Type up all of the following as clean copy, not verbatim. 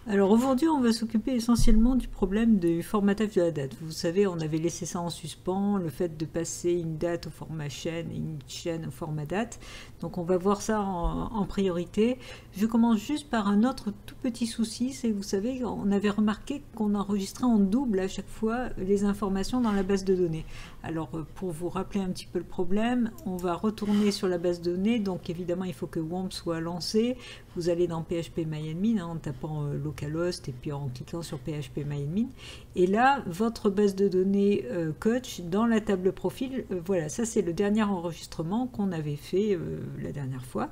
Alors aujourd'hui, on va s'occuper essentiellement du problème du formatage de la date. Vous savez, on avait laissé ça en suspens, le fait de passer une date au format chaîne et une chaîne au format date. Donc on va voir ça en priorité. Je commence juste par un autre tout petit souci, c'est que vous savez, on avait remarqué qu'on enregistrait en double à chaque fois les informations dans la base de données. Alors pour vous rappeler un petit peu le problème, on va retourner sur la base de données. Donc évidemment, il faut que WAMP soit lancé. Vous allez dans php-myadmin en tapant localhost et puis en cliquant sur php-myadmin. Et là, votre base de données coach dans la table profil, voilà, ça c'est le dernier enregistrement qu'on avait fait la dernière fois.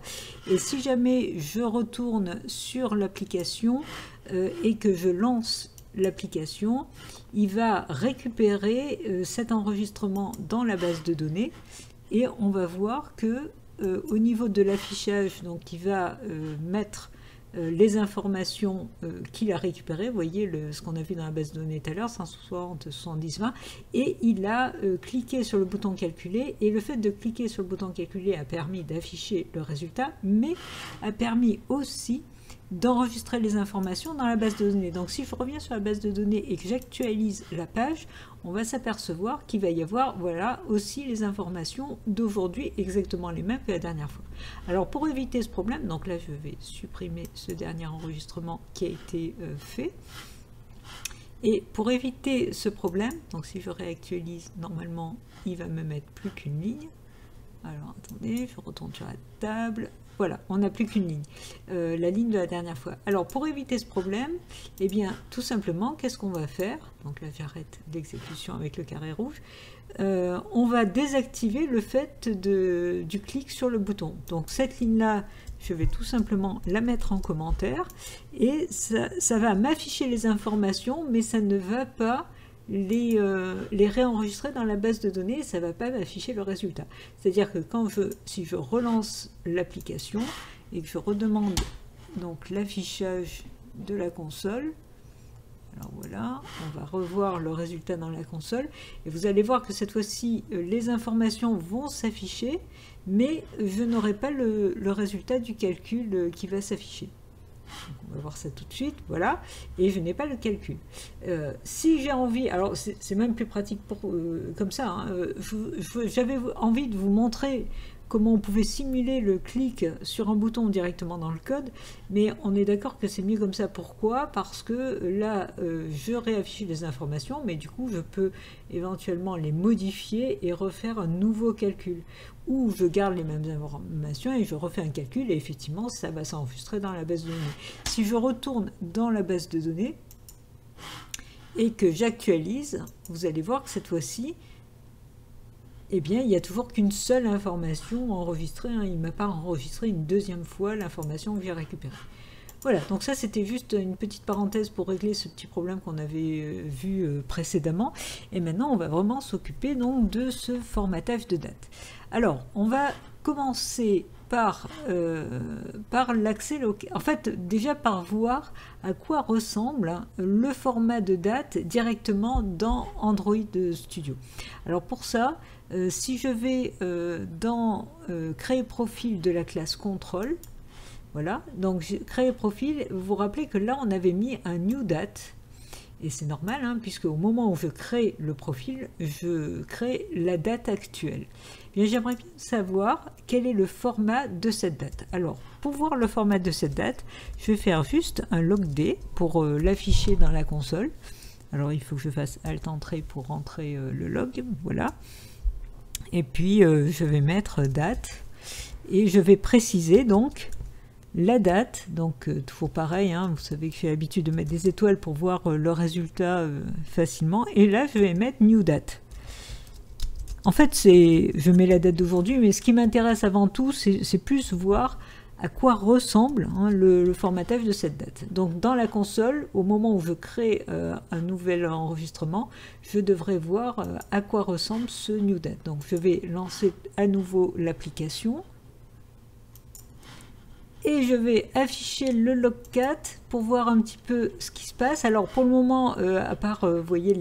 Et si jamais je retourne sur l'application et que je lance l'application, il va récupérer cet enregistrement dans la base de données et on va voir que au niveau de l'affichage, donc il va mettre les informations qu'il a récupérées, vous voyez ce qu'on a vu dans la base de données tout à l'heure, 160, 70, 20, et il a cliqué sur le bouton calculer, et le fait de cliquer sur le bouton calculer a permis d'afficher le résultat, mais a permis aussi d'enregistrer les informations dans la base de données. Donc si je reviens sur la base de données et que j'actualise la page, on va s'apercevoir qu'il va y avoir voilà, aussi les informations d'aujourd'hui, exactement les mêmes que la dernière fois. Alors pour éviter ce problème, donc là je vais supprimer ce dernier enregistrement qui a été fait. Et pour éviter ce problème, donc si je réactualise, normalement il va me mettre plus qu'une ligne. Alors attendez, je retourne sur la table. Voilà, on n'a plus qu'une ligne, la ligne de la dernière fois. Alors pour éviter ce problème, eh bien tout simplement, qu'est-ce qu'on va faire? Donc là j'arrête l'exécution avec le carré rouge. On va désactiver le fait du clic sur le bouton. Donc cette ligne-là, je vais tout simplement la mettre en commentaire et ça va m'afficher les informations, mais ça ne va pas les réenregistrer dans la base de données, ça ne va pas m'afficher le résultat. C'est-à-dire que si je relance l'application et que je redemande donc l'affichage de la console, alors voilà, on va revoir le résultat dans la console et vous allez voir que cette fois-ci les informations vont s'afficher, mais je n'aurai pas le résultat du calcul qui va s'afficher. Donc on va voir ça tout de suite, voilà, et je n'ai pas le calcul. Si j'ai envie, alors c'est même plus pratique comme ça, hein, j'avais envie de vous montrer comment on pouvait simuler le clic sur un bouton directement dans le code, mais on est d'accord que c'est mieux comme ça. Pourquoi? Parce que là, je réaffiche les informations, mais du coup, je peux éventuellement les modifier et refaire un nouveau calcul. Ou je garde les mêmes informations et je refais un calcul, et effectivement, ça va s'enregistrer dans la base de données. Si je retourne dans la base de données et que j'actualise, vous allez voir que cette fois-ci, eh bien, il n'y a toujours qu'une seule information enregistrée. Hein. Il ne m'a pas enregistré une deuxième fois l'information que j'ai récupérée. Voilà, donc ça c'était juste une petite parenthèse pour régler ce petit problème qu'on avait vu précédemment. Et maintenant, on va vraiment s'occuper donc de ce formatage de date. Alors, on va commencer par l'accès local. En fait, déjà par voir à quoi ressemble le format de date directement dans Android Studio. Alors pour ça, si je vais dans créer profil de la classe contrôle, voilà, donc créer profil, vous vous rappelez que là on avait mis un new date, et c'est normal, hein, puisque au moment où je crée le profil, je crée la date actuelle. Bien, j'aimerais bien savoir quel est le format de cette date. Alors, pour voir le format de cette date, je vais faire juste un logd pour l'afficher dans la console. Alors, il faut que je fasse Alt-Entrée pour rentrer le log, voilà. Et puis, je vais mettre date, et je vais préciser donc la date, donc toujours pareil, hein, vous savez que j'ai l'habitude de mettre des étoiles pour voir le résultat facilement, et là je vais mettre new date. En fait, je mets la date d'aujourd'hui, mais ce qui m'intéresse avant tout, c'est plus voir à quoi ressemble hein, le formatage de cette date. Donc dans la console, au moment où je crée un nouvel enregistrement, je devrais voir à quoi ressemble ce new date. Donc je vais lancer à nouveau l'application. et je vais afficher le logcat pour voir un petit peu ce qui se passe. Alors pour le moment, à part, vous voyez,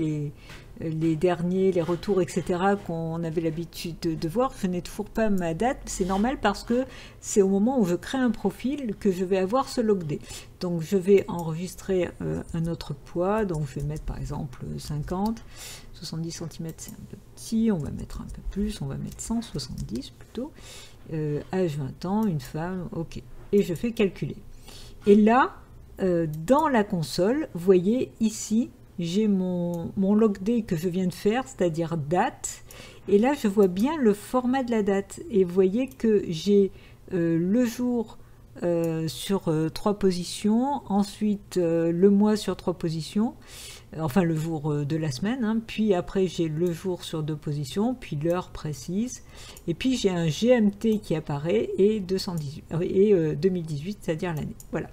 les derniers, les retours, etc. qu'on avait l'habitude de voir, je n'ai toujours pas ma date. C'est normal parce que c'est au moment où je crée un profil que je vais avoir ce logd. Donc je vais enregistrer un autre poids, donc je vais mettre par exemple 50, 70 cm c'est un peu petit, on va mettre un peu plus, on va mettre 170 plutôt, âge 20 ans, une femme, ok, et je fais calculer. Et là, dans la console, vous voyez ici, j'ai mon logd que je viens de faire, c'est-à-dire date, et là je vois bien le format de la date, et vous voyez que j'ai le jour sur 3 positions, ensuite le mois sur 3 positions, enfin le jour de la semaine, hein, puis après j'ai le jour sur 2 positions, puis l'heure précise, et puis j'ai un GMT qui apparaît et 2018, c'est-à-dire l'année. Voilà.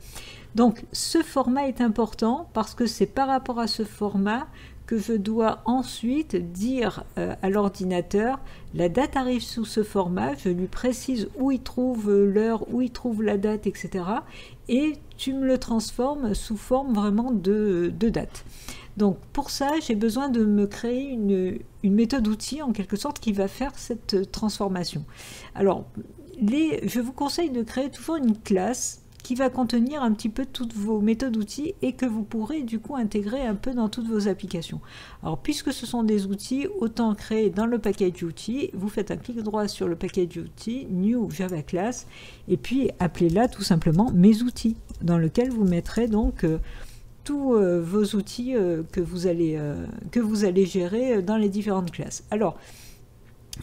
Donc ce format est important parce que c'est par rapport à ce format que je dois ensuite dire à l'ordinateur, la date arrive sous ce format, je lui précise où il trouve l'heure, où il trouve la date, etc. Et tu me le transformes sous forme vraiment de date. Donc pour ça, j'ai besoin de me créer une méthode outil en quelque sorte qui va faire cette transformation. Alors, je vous conseille de créer toujours une classe qui va contenir un petit peu toutes vos méthodes outils et que vous pourrez du coup intégrer un peu dans toutes vos applications. Alors puisque ce sont des outils, autant créer dans le package outils, vous faites un clic droit sur le package outils, New Java Class, et puis appelez-la tout simplement mes outils, dans lequel vous mettrez donc tous vos outils que vous allez gérer dans les différentes classes. Alors,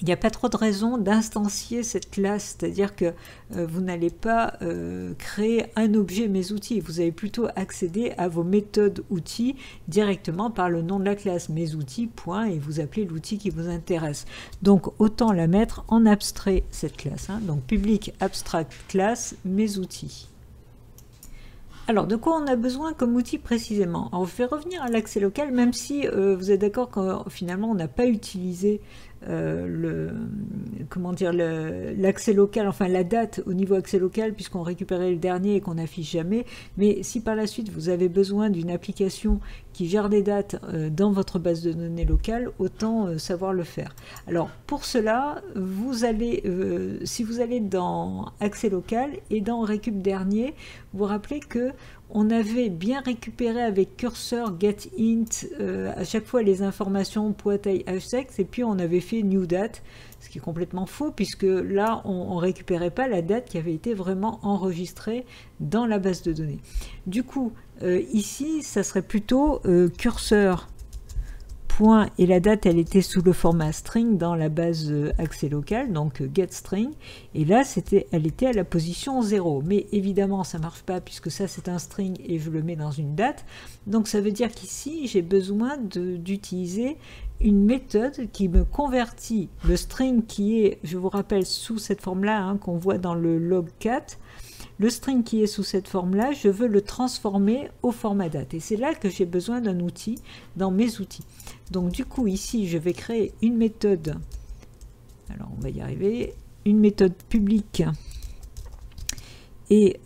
il n'y a pas trop de raison d'instancier cette classe, c'est-à-dire que vous n'allez pas créer un objet mes outils, vous allez plutôt accéder à vos méthodes outils directement par le nom de la classe, mes outils, point, et vous appelez l'outil qui vous intéresse. Donc autant la mettre en abstrait cette classe, hein. Donc public abstract class, mes outils. Alors, de quoi on a besoin comme outil précisément? Alors, je vais revenir à l'accès local, même si vous êtes d'accord que finalement on n'a pas utilisé l'accès local, enfin la date au niveau accès local, puisqu'on récupérait le dernier et qu'on n'affiche jamais. Mais si par la suite vous avez besoin d'une application qui gère des dates dans votre base de données locale, autant savoir le faire. Alors pour cela, vous allez, si vous allez dans accès local et dans récup dernier, vous vous rappelez que on avait bien récupéré avec curseur getInt à chaque fois les informations poids, taille, âge, sexe, et puis on avait fait new date, ce qui est complètement faux puisque là on ne récupérait pas la date qui avait été vraiment enregistrée dans la base de données. Du coup ici ça serait plutôt curseur point, et la date elle était sous le format string dans la base accès local, donc getString, et là elle était à la position 0, mais évidemment ça marche pas puisque ça c'est un string et je le mets dans une date, donc ça veut dire qu'ici j'ai besoin d'utiliser une méthode qui me convertit le string qui est, je vous rappelle, sous cette forme là, hein, qu'on voit dans le logcat. Le string qui est sous cette forme-là, je veux le transformer au format date. Et c'est là que j'ai besoin d'un outil dans mes outils. Donc du coup, ici, je vais créer une méthode. Alors, on va y arriver. Une méthode publique et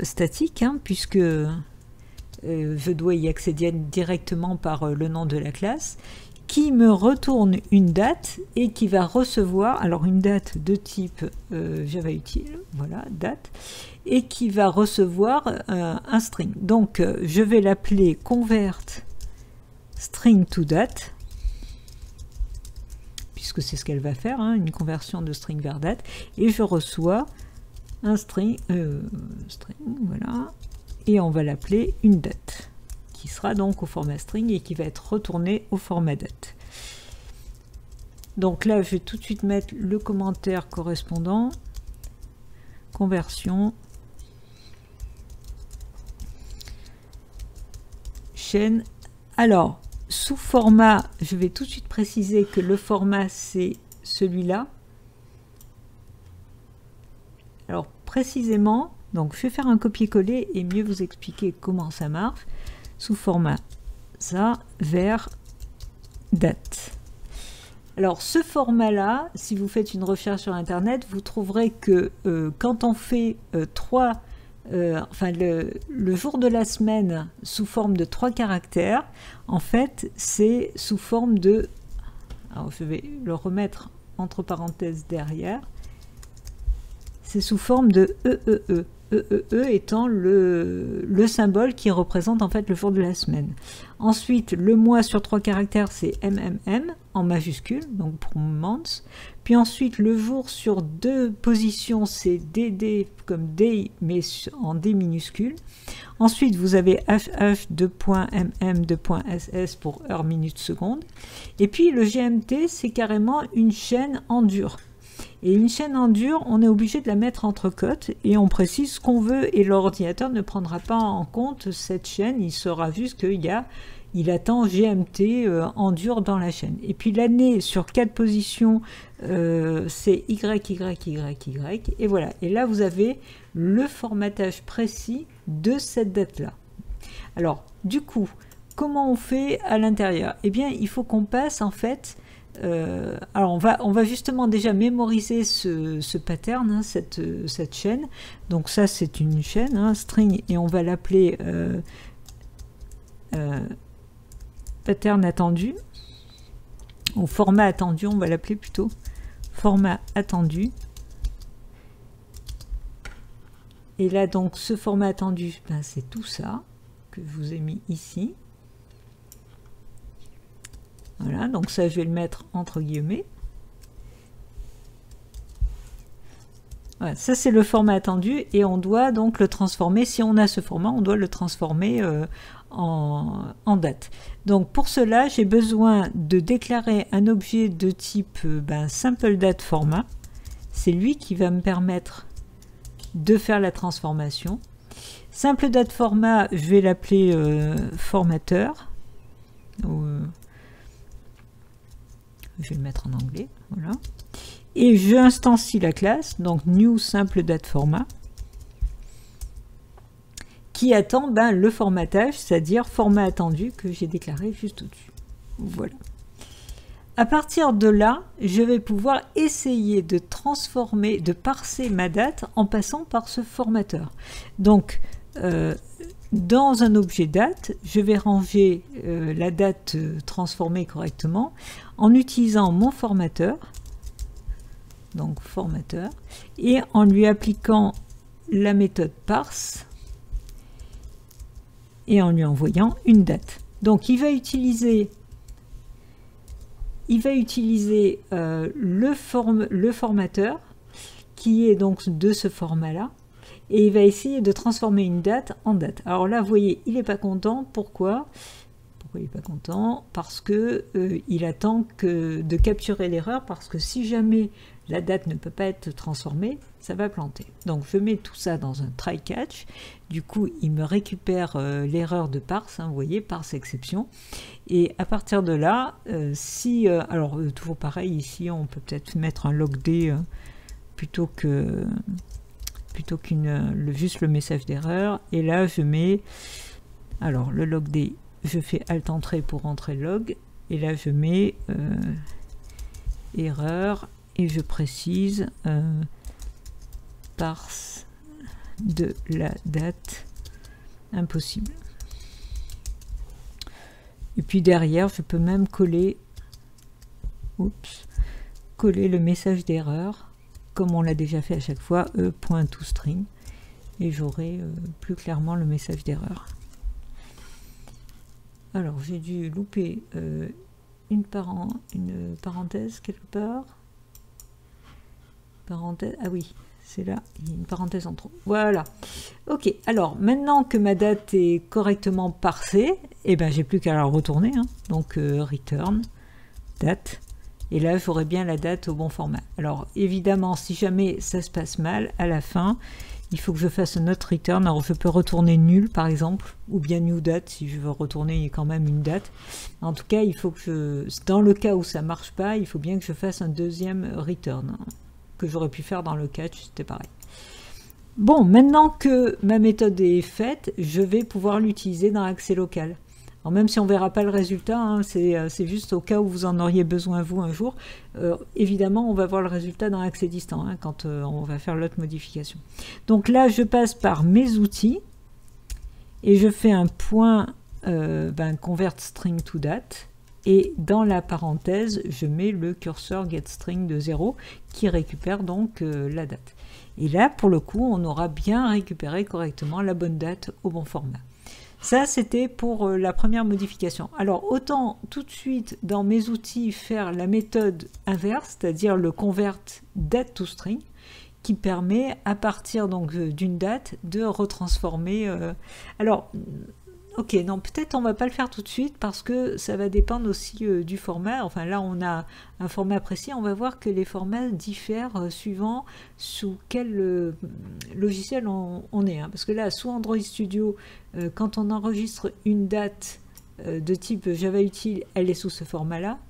statique, hein, puisque je dois y accéder directement par le nom de la classe, qui me retourne une date et qui va recevoir, alors une date de type Java utile, voilà, date, et qui va recevoir un string. Donc je vais l'appeler convert string to date, puisque c'est ce qu'elle va faire, hein, une conversion de string vers date, et je reçois un string, voilà, et on va l'appeler une date, qui sera donc au format string et qui va être retourné au format date. Donc là, je vais tout de suite mettre le commentaire correspondant, conversion, chaîne. Alors, sous format, je vais tout de suite préciser que le format, c'est celui-là. Alors, précisément, donc je vais faire un copier-coller et mieux vous expliquer comment ça marche. Sous format ça vers date. Alors ce format-là, si vous faites une recherche sur Internet, vous trouverez que quand on fait 3 enfin le jour de la semaine sous forme de 3 caractères, en fait, c'est sous forme de... Alors, je vais le remettre entre parenthèses derrière. C'est sous forme de EEE. EEE étant le symbole qui représente en fait le jour de la semaine. Ensuite, le mois sur 3 caractères, c'est MMM en majuscule, donc pour months. Puis ensuite, le jour sur 2 positions, c'est DD comme day, mais en D minuscule. Ensuite, vous avez HH 2.MM 2.SS pour heure, minute, seconde. Et puis le GMT, c'est carrément une chaîne en dur. Et une chaîne en dur, on est obligé de la mettre entre cotes et on précise ce qu'on veut et l'ordinateur ne prendra pas en compte cette chaîne, il saura juste qu'il attend GMT en dur dans la chaîne. Et puis l'année sur 4 positions, c'est YYYY et voilà. Et là vous avez le formatage précis de cette date-là. Alors du coup, comment on fait à l'intérieur? Eh bien il faut qu'on passe en fait... alors on va justement déjà mémoriser ce pattern, hein, cette chaîne. Donc ça c'est une chaîne, hein, string, et on va l'appeler pattern attendu, ou format attendu, on va l'appeler plutôt format attendu. Et là donc ce format attendu, ben, c'est tout ça que je vous ai mis ici. Voilà, donc ça je vais le mettre entre guillemets. Voilà, ça c'est le format attendu et on doit donc le transformer, si on a ce format, on doit le transformer en date. Donc pour cela, j'ai besoin de déclarer un objet de type simple date format. C'est lui qui va me permettre de faire la transformation. Simple date format, je vais l'appeler formateur. Je vais le mettre en anglais, voilà. Et je instancie la classe, donc new simple date format, qui attend le formatage, c'est-à-dire format attendu que j'ai déclaré juste au-dessus. Voilà. À partir de là, je vais pouvoir essayer de transformer, de parser ma date en passant par ce formateur. Donc, dans un objet date, je vais ranger la date transformée correctement en utilisant mon formateur, donc formateur, et en lui appliquant la méthode parse et en lui envoyant une date. Donc il va utiliser le formateur qui est donc de ce format-là. Et il va essayer de transformer une date en date. Alors là, vous voyez, il n'est pas content. Pourquoi il n'est pas content? Parce que il attend de capturer l'erreur, parce que si jamais la date ne peut pas être transformée, ça va planter. Donc je mets tout ça dans un try catch. Du coup, il me récupère l'erreur de parse, hein, vous voyez, parse exception. Et à partir de là, alors toujours pareil, ici, on peut peut-être mettre un logd plutôt juste le message d'erreur. Et là je mets, alors le logd, je fais alt entrée pour entrer le log, et là je mets erreur et je précise parse de la date impossible. Et puis derrière je peux même coller le message d'erreur comme on l'a déjà fait à chaque fois, e.toString, et j'aurai plus clairement le message d'erreur. Alors j'ai dû louper une parenthèse quelque part. Parenthèse, ah oui, c'est là, il y a une parenthèse en trop. Voilà. Ok, alors maintenant que ma date est correctement parsée, et ben j'ai plus qu'à la retourner, hein. Donc return date. Et là, j'aurai bien la date au bon format. Alors, évidemment, si jamais ça se passe mal, à la fin, il faut que je fasse un autre return. Alors, je peux retourner nul, par exemple, ou bien new date, si je veux retourner quand même une date. En tout cas, il faut que dans le cas où ça marche pas, il faut bien que je fasse un deuxième return, hein, que j'aurais pu faire dans le catch, c'était pareil. Bon, maintenant que ma méthode est faite, je vais pouvoir l'utiliser dans l'accès local. Alors même si on ne verra pas le résultat, hein, c'est juste au cas où vous en auriez besoin vous un jour. Évidemment, on va voir le résultat dans Accès Distant, hein, quand on va faire l'autre modification. Donc là, je passe par mes outils et je fais un point convert string to date. Et dans la parenthèse, je mets le curseur getString de 0 qui récupère donc la date. Et là, pour le coup, on aura bien récupéré correctement la bonne date au bon format. Ça, c'était pour la première modification. Alors, autant tout de suite, dans mes outils, faire la méthode inverse, c'est-à-dire le convert date to string, qui permet, à partir donc d'une date, de retransformer... Alors, ok, non, peut-être on va pas le faire tout de suite parce que ça va dépendre aussi du format. Enfin, là, on a un format précis. On va voir que les formats diffèrent suivant sous quel logiciel on est. Hein. Parce que là, sous Android Studio, quand on enregistre une date de type Java Util, elle est sous ce format-là.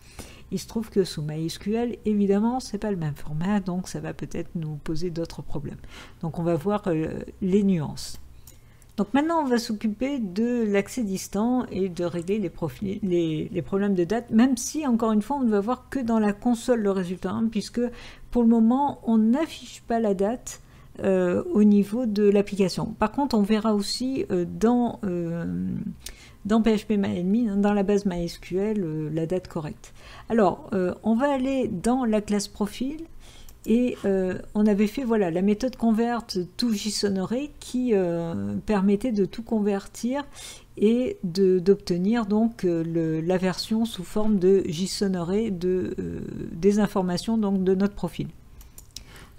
Il se trouve que sous MySQL, évidemment, c'est pas le même format, donc ça va peut-être nous poser d'autres problèmes. Donc on va voir les nuances. Donc maintenant, on va s'occuper de l'accès distant et de régler les problèmes de date, même si, encore une fois, on ne va voir que dans la console le résultat, hein, puisque pour le moment, on n'affiche pas la date au niveau de l'application. Par contre, on verra aussi dans PHPMyAdmin, dans la base MySQL, la date correcte. Alors, on va aller dans la classe profil. Et on avait fait voilà, la méthode convert to JSON-Array qui permettait de tout convertir et d'obtenir donc la version sous forme de JSON-Array des informations donc, de notre profil.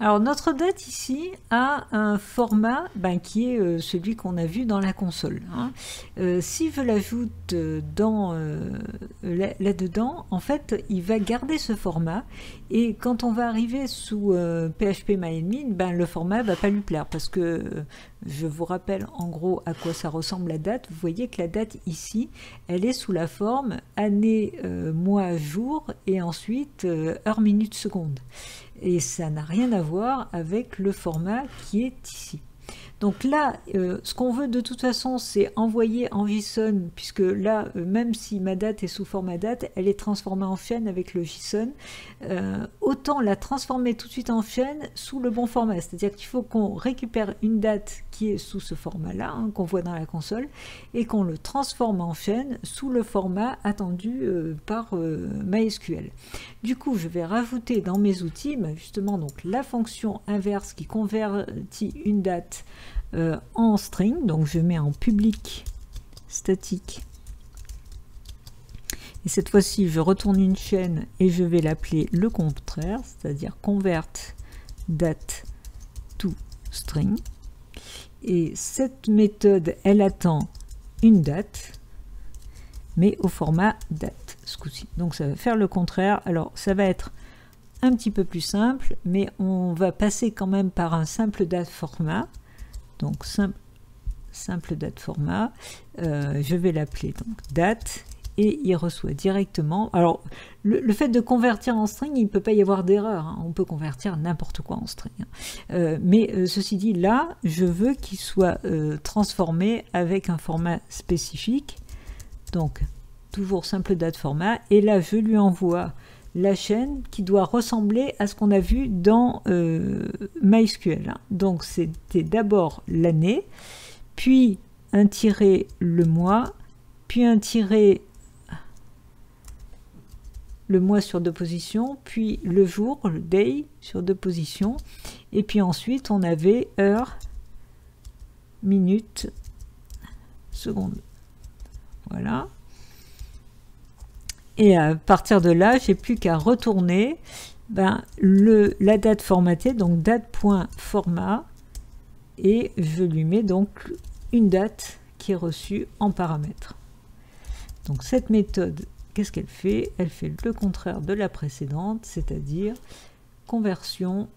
Alors notre date ici a un format qui est celui qu'on a vu dans la console. Hein. Si je l'ajoute là-dedans, en fait, il va garder ce format et quand on va arriver sous PHPMyAdmin, le format ne va pas lui plaire parce que je vous rappelle en gros à quoi ça ressemble la date. Vous voyez que la date ici, elle est sous la forme année, mois, jour et ensuite heure, minute, seconde. Et ça n'a rien à voir avec le format qui est ici. Donc là, ce qu'on veut de toute façon, c'est envoyer en JSON, puisque là, même si ma date est sous format date, elle est transformée en chaîne avec le JSON. Autant la transformer tout de suite en chaîne sous le bon format. C'est-à-dire qu'il faut qu'on récupère une date qui est sous ce format-là, hein, qu'on voit dans la console, et qu'on le transforme en chaîne sous le format attendu par MySQL. Du coup, je vais rajouter dans mes outils, justement, donc, la fonction inverse qui convertit une date en string, donc je mets en public statique et cette fois-ci je retourne une chaîne et je vais l'appeler le contraire, c'est-à-dire convert date to string, et cette méthode elle attend une date mais au format date ce coup-ci, donc ça va faire le contraire. Alors ça va être un petit peu plus simple, mais on va passer quand même par un simple date format. Donc simple date format, je vais l'appeler donc date et il reçoit directement. Alors le fait de convertir en string, il ne peut pas y avoir d'erreur, hein. On peut convertir n'importe quoi en string. Hein. Mais ceci dit, là, je veux qu'il soit transformé avec un format spécifique. Donc toujours simple date format et là je lui envoie la chaîne qui doit ressembler à ce qu'on a vu dans MySQL. Donc c'était d'abord l'année, puis un tiré le mois, puis un tiré le mois sur 2 positions, puis le jour, le day sur 2 positions, et puis ensuite on avait heure, minute, seconde. Voilà. Et à partir de là, j'ai plus qu'à retourner la date formatée, donc date.format, et je lui mets donc une date qui est reçue en paramètre. Donc cette méthode, qu'est-ce qu'elle fait? Elle fait le contraire de la précédente, c'est-à-dire conversion,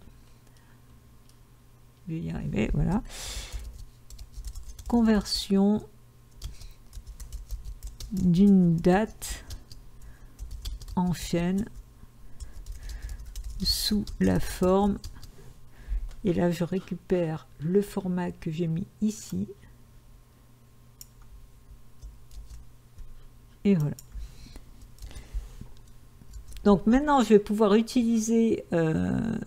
je vais y arriver, voilà, conversion d'une date en chaîne sous la forme, et là je récupère le format que j'ai mis ici Et voilà. Donc maintenant, je vais pouvoir utiliser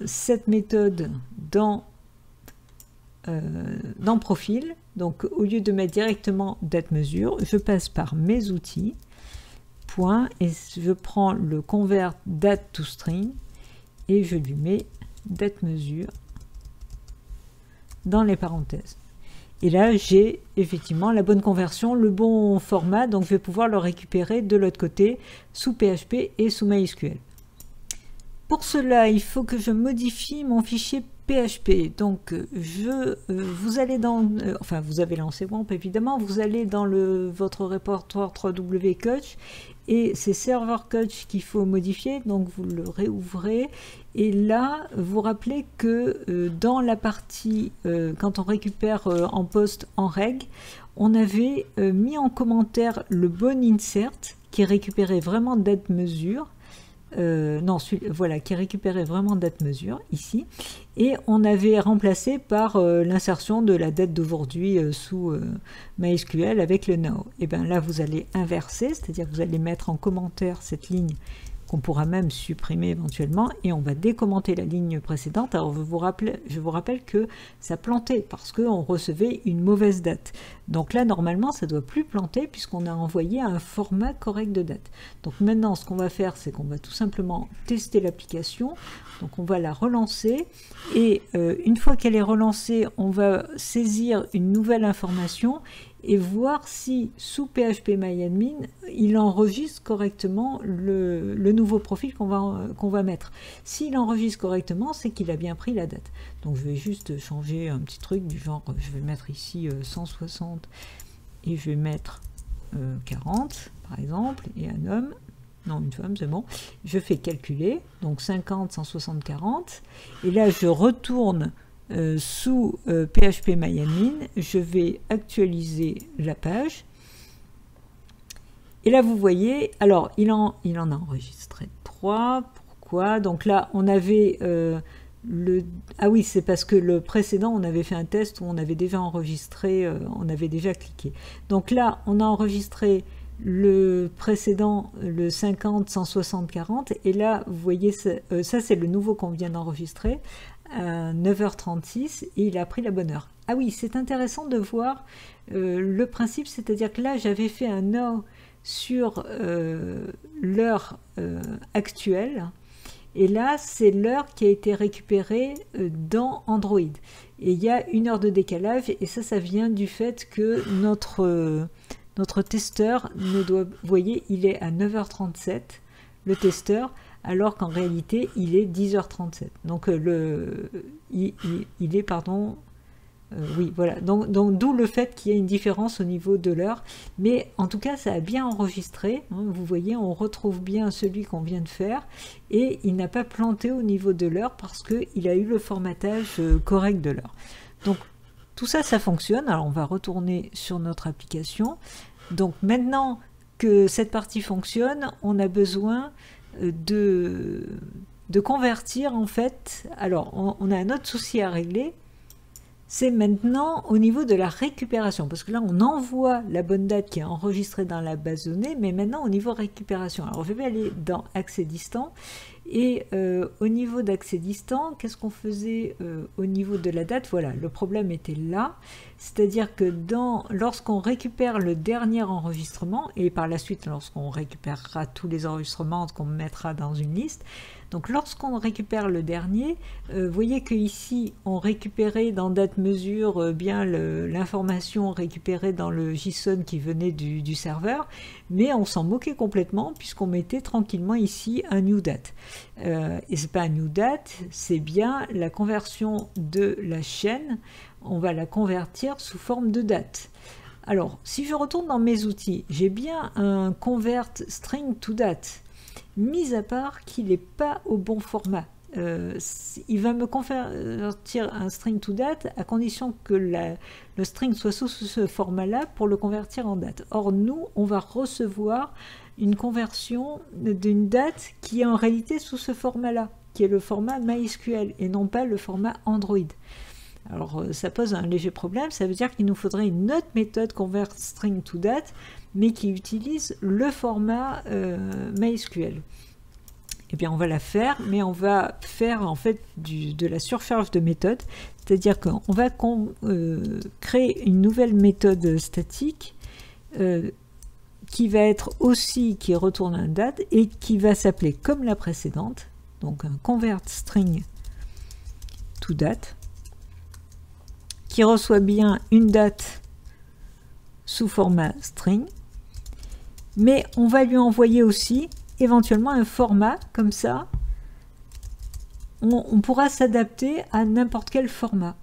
cette méthode dans Profil. Donc au lieu de mettre directement date mesure, je passe par mes outils, point, et je prends le convert date to string et je lui mets date mesure dans les parenthèses. Et là, j'ai effectivement la bonne conversion, le bon format, donc je vais pouvoir le récupérer de l'autre côté sous PHP et sous MySQL. Pour cela, il faut que je modifie mon fichier PHP. Donc, vous allez dans, enfin, vous avez lancé WAMP évidemment, vous allez dans votre répertoire www.coach et c'est Server Coach qu'il faut modifier. Donc, vous le réouvrez et là, vous rappelez que dans la partie, quand on récupère en poste en reg, on avait mis en commentaire le bon insert qui récupérait vraiment date mesure. Non, voilà, qui récupérait vraiment date mesure ici, et on avait remplacé par l'insertion de la date d'aujourd'hui sous MySQL avec le now. Et bien là, vous allez inverser, c'est-à-dire que vous allez mettre en commentaire cette ligne qu'on pourra même supprimer éventuellement, et on va décommenter la ligne précédente. Alors je vous rappelle que ça plantait parce qu'on recevait une mauvaise date. Donc là, normalement, ça ne doit plus planter puisqu'on a envoyé un format correct de date. Donc maintenant, ce qu'on va faire, c'est qu'on va tout simplement tester l'application. Donc on va la relancer, et une fois qu'elle est relancée, on va saisir une nouvelle information et voir si sous PHPMyAdmin, il enregistre correctement le nouveau profil qu'on va mettre. S'il enregistre correctement, c'est qu'il a bien pris la date. Donc je vais juste changer un petit truc du genre, je vais mettre ici 160 et je vais mettre 40 par exemple, et un homme, non une femme, c'est bon. Je fais calculer, donc 50, 160, 40, et là je retourne sous PHPMyAdmin, je vais actualiser la page, et là vous voyez, alors il en a enregistré 3, pourquoi? Donc là on avait ah oui, c'est parce que le précédent on avait fait un test où on avait déjà enregistré, on avait déjà cliqué. Donc là on a enregistré le précédent, le 50, 160, 40, et là vous voyez, ça c'est le nouveau qu'on vient d'enregistrer à 9h36, et il a pris la bonne heure. Ah oui, c'est intéressant de voir le principe, c'est-à-dire que là j'avais fait un now sur l'heure actuelle, et là c'est l'heure qui a été récupérée dans Android, et il y a une heure de décalage, et ça vient du fait que notre testeur vous voyez, il est à 9h37, le testeur, alors qu'en réalité, il est 10h37. Donc, il est, pardon, oui, voilà. Donc d'où le fait qu'il y ait une différence au niveau de l'heure. Mais en tout cas, ça a bien enregistré. Hein, vous voyez, on retrouve bien celui qu'on vient de faire. Et il n'a pas planté au niveau de l'heure parce qu'il a eu le formatage correct de l'heure. Donc, tout ça, ça fonctionne. Alors, on va retourner sur notre application. Donc, maintenant que cette partie fonctionne, on a besoin de convertir, en fait. Alors, on a un autre souci à régler. C'est maintenant au niveau de la récupération. Parce que là, on envoie la bonne date qui est enregistrée dans la base de données. Mais maintenant, au niveau récupération. Alors, je vais aller dans accès distant. Et au niveau d'accès distant, qu'est-ce qu'on faisait au niveau de la date? Voilà, le problème était là, c'est-à-dire que lorsqu'on récupère le dernier enregistrement, et par la suite lorsqu'on récupérera tous les enregistrements qu'on mettra dans une liste, donc lorsqu'on récupère le dernier, vous voyez que ici on récupérait dans date mesure bien l'information récupérée dans le JSON qui venait du serveur, mais on s'en moquait complètement puisqu'on mettait tranquillement ici un new date. Et c'est pas un new date, c'est bien la conversion de la chaîne, on va la convertir sous forme de date. Alors, si je retourne dans mes outils, j'ai bien un convert string to date, mis à part qu'il n'est pas au bon format. Il va me convertir un string to date à condition que le string soit sous ce format-là pour le convertir en date. Or, nous, on va recevoir une conversion d'une date qui est en réalité sous ce format-là, qui est le format MySQL et non pas le format Android. Alors ça pose un léger problème, ça veut dire qu'il nous faudrait une autre méthode convertString2Date, mais qui utilise le format MySQL. Eh bien on va la faire, mais on va faire en fait de la surcharge de méthode, c'est-à-dire qu'on va créer une nouvelle méthode statique qui va être aussi, qui retourne un date et qui va s'appeler comme la précédente, donc un convertString2Date, qui reçoit bien une date sous format string, mais on va lui envoyer aussi éventuellement un format, comme ça on pourra s'adapter à n'importe quel format.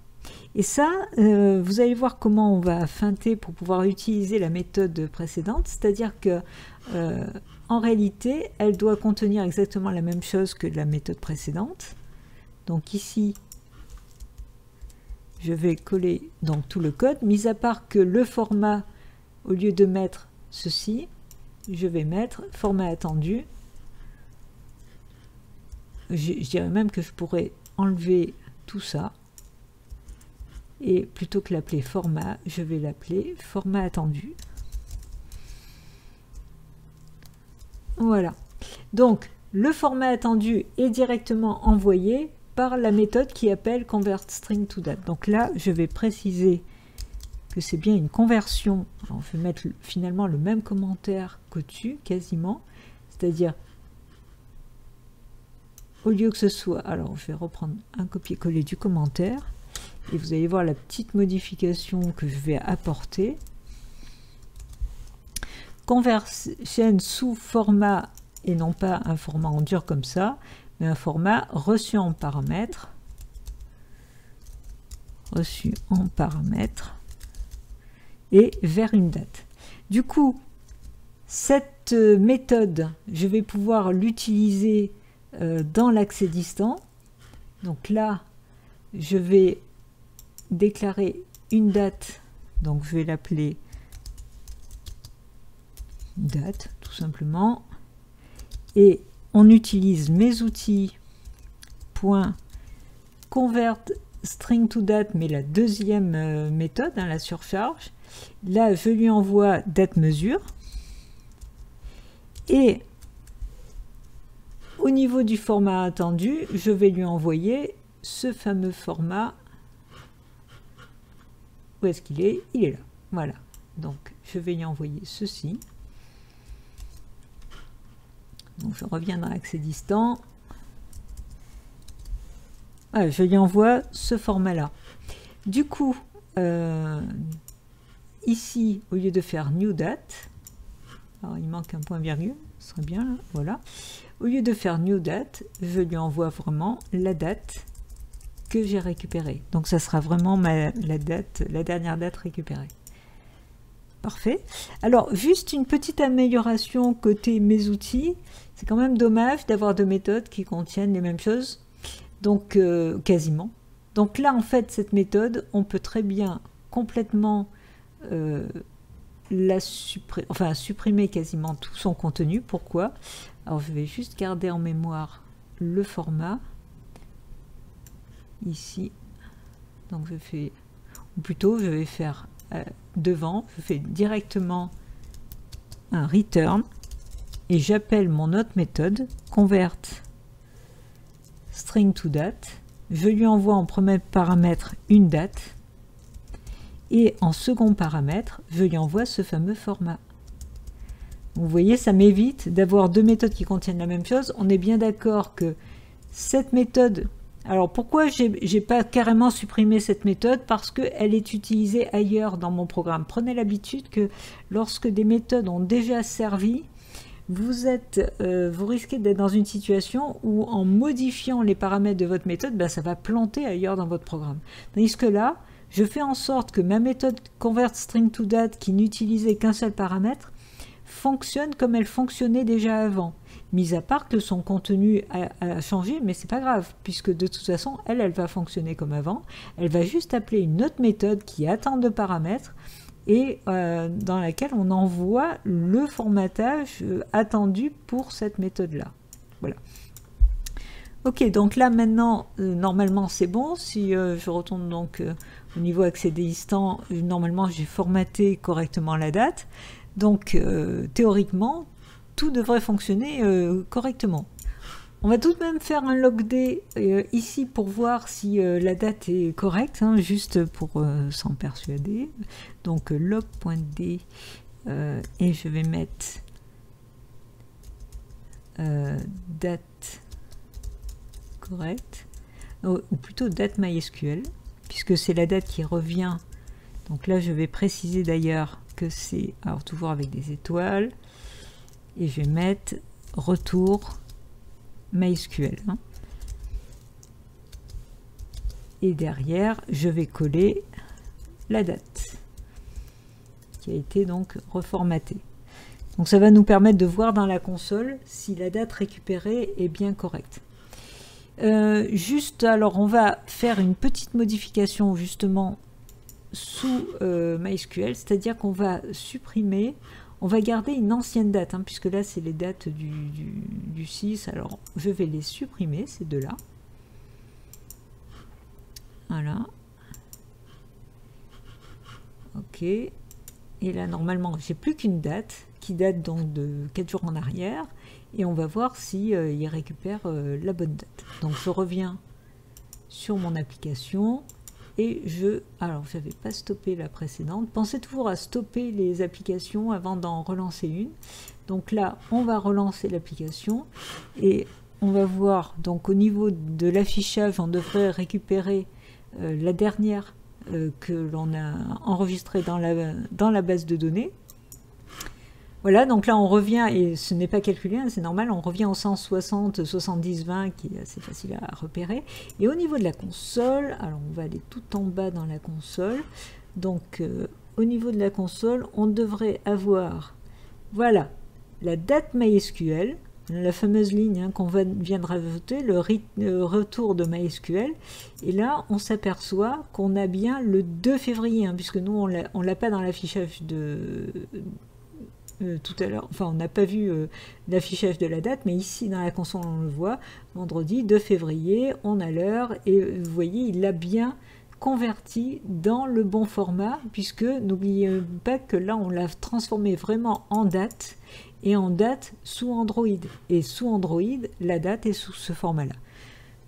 Et ça, vous allez voir comment on va feinter pour pouvoir utiliser la méthode précédente, c'est-à-dire que en réalité, elle doit contenir exactement la même chose que la méthode précédente. Donc ici, je vais coller donc tout le code, mis à part que le format, au lieu de mettre ceci, je vais mettre format attendu. Je dirais même que je pourrais enlever tout ça. Et plutôt que l'appeler format, je vais l'appeler format attendu. Voilà. Donc, le format attendu est directement envoyé par la méthode qui appelle convertString2Date. Donc là, je vais préciser que c'est bien une conversion. Alors, je vais mettre finalement le même commentaire qu'au-dessus, quasiment. C'est-à-dire, au lieu que ce soit... Alors, je vais reprendre un copier-coller du commentaire. Et vous allez voir la petite modification que je vais apporter. Conversion sous format, et non pas un format en dur comme ça, mais un format reçu en paramètres. Reçu en paramètres. Et vers une date. Du coup, cette méthode, je vais pouvoir l'utiliser dans l'accès distant. Donc là, je vais déclarer une date, donc je vais l'appeler date tout simplement, et on utilise mes outils .convertString2Date, mais la deuxième méthode, hein, la surcharge. Là je lui envoie date mesure, et au niveau du format attendu, je vais lui envoyer ce fameux format. Où est-ce qu'il est? Il est là. Voilà. Donc, je vais lui envoyer ceci. Donc, je reviens dans l'accès distant. Voilà, je lui envoie ce format-là. Du coup, ici, au lieu de faire new date, alors il manque un point-virgule, ce serait bien là, voilà. Au lieu de faire new date, je lui envoie vraiment la date que j'ai récupéré. Donc ça sera vraiment la dernière date récupérée. Parfait. Alors juste une petite amélioration côté mes outils. C'est quand même dommage d'avoir deux méthodes qui contiennent les mêmes choses. Donc quasiment. Donc là en fait cette méthode, on peut très bien complètement supprimer quasiment tout son contenu. Pourquoi? Alors je vais juste garder en mémoire le format. Ici, donc je fais, ou plutôt je vais faire devant, je fais directement un return et j'appelle mon autre méthode convertString2Date. Je lui envoie en premier paramètre une date et en second paramètre je lui envoie ce fameux format. Vous voyez, ça m'évite d'avoir deux méthodes qui contiennent la même chose. On est bien d'accord que cette méthode... Alors pourquoi j'ai pas carrément supprimé cette méthode? Parce qu'elle est utilisée ailleurs dans mon programme. Prenez l'habitude que lorsque des méthodes ont déjà servi, vous risquez d'être dans une situation où en modifiant les paramètres de votre méthode, ben, ça va planter ailleurs dans votre programme. Tandis que là, je fais en sorte que ma méthode convertString2Date qui n'utilisait qu'un seul paramètre fonctionne comme elle fonctionnait déjà avant. Mis à part que son contenu a changé, mais c'est pas grave, puisque de toute façon, elle va fonctionner comme avant. Elle va juste appeler une autre méthode qui attend de paramètres et dans laquelle on envoie le formatage attendu pour cette méthode-là. Voilà. Ok, donc là maintenant, normalement c'est bon. Si je retourne donc au niveau accéder instant, normalement j'ai formaté correctement la date. Donc théoriquement, tout devrait fonctionner correctement. On va tout de même faire un logd ici pour voir si la date est correcte, hein, juste pour s'en persuader. Donc log.d et je vais mettre date correcte, ou plutôt date MySQL, puisque c'est la date qui revient. Donc là je vais préciser d'ailleurs que c'est, alors toujours avec des étoiles, et je vais mettre retour MySQL. Hein. Et derrière, je vais coller la date qui a été donc reformatée. Donc ça va nous permettre de voir dans la console si la date récupérée est bien correcte. Juste, alors on va faire une petite modification justement sous MySQL, c'est-à-dire qu'on va supprimer, on va garder une ancienne date, hein, puisque là c'est les dates du 6, alors je vais les supprimer, ces deux-là. Voilà. Ok. Et là normalement j'ai plus qu'une date, qui date donc de 4 jours en arrière, et on va voir si il récupère la bonne date. Donc je reviens sur mon application, et alors j'avais pas stoppé la précédente, pensez toujours à stopper les applications avant d'en relancer une. Donc là on va relancer l'application et on va voir, donc au niveau de l'affichage on devrait récupérer la dernière que l'on a enregistrée dans la base de données. Voilà, donc là on revient, et ce n'est pas calculé, hein, c'est normal, on revient au 160, 70, 20 qui est assez facile à repérer. Et au niveau de la console, alors on va aller tout en bas dans la console, donc au niveau de la console, on devrait avoir, voilà, la date MySQL, la fameuse ligne hein, qu'on vient de rajouter, le retour de MySQL, et là on s'aperçoit qu'on a bien le 2 février, hein, puisque nous on l'a pas dans l'affichage de... tout à l'heure, enfin on n'a pas vu l'affichage de la date, mais ici dans la console on le voit, vendredi 2 février, on a l'heure, et vous voyez il l'a bien converti dans le bon format, puisque n'oubliez pas que là on l'a transformé vraiment en date, et en date sous Android, et sous Android la date est sous ce format là.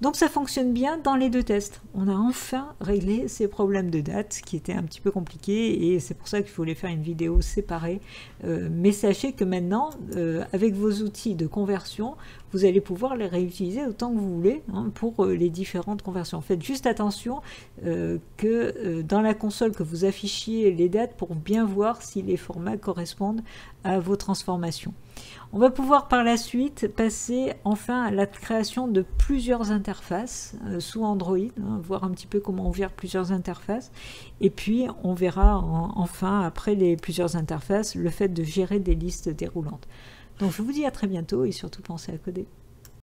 Donc ça fonctionne bien dans les deux tests. On a enfin réglé ces problèmes de date qui étaient un petit peu compliqués, et c'est pour ça qu'il fallait faire une vidéo séparée. Mais sachez que maintenant, avec vos outils de conversion, vous allez pouvoir les réutiliser autant que vous voulez hein, pour les différentes conversions. Faites juste attention que dans la console que vous affichiez les dates pour bien voir si les formats correspondent à vos transformations. On va pouvoir par la suite passer enfin à la création de plusieurs interfaces sous Android, hein, voir un petit peu comment on gère plusieurs interfaces, et puis on verra enfin après les plusieurs interfaces le fait de gérer des listes déroulantes. Donc je vous dis à très bientôt et surtout pensez à coder.